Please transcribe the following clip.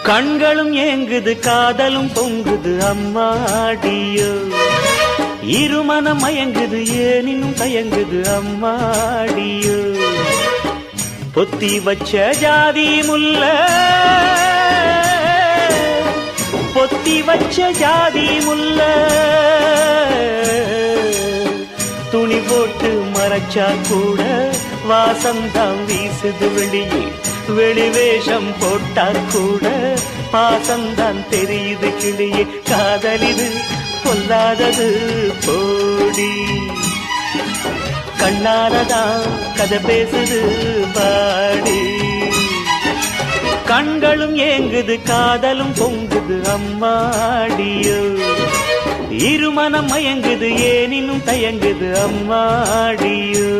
கண்களும் ஏங்குது காதலும் பொங்குது அம்மாடியோ இருமனம் மயங்குது ஏனினும் தயங்குது அம்மாடியோ பொத்தி வச்ச ஜாதி முல்ல பொத்தி வச்ச ஜாதி முல்ல துணி போட்டு மறைச்சா கூட வாசம்தான் வீசுது வெளியே வெளிவேஷம் போட்டா கூட பாசம்தான் தெரியுது கிளியே காதலிது பொல்லாதது போடி கண்ணாலதான் கதை பேசுது பாடி கண்களும் ஏங்குது காதலும் பொங்குது அம்மாடியோ இருமனம் மயங்குது ஏனினும் தயங்குது அம்மாடியோ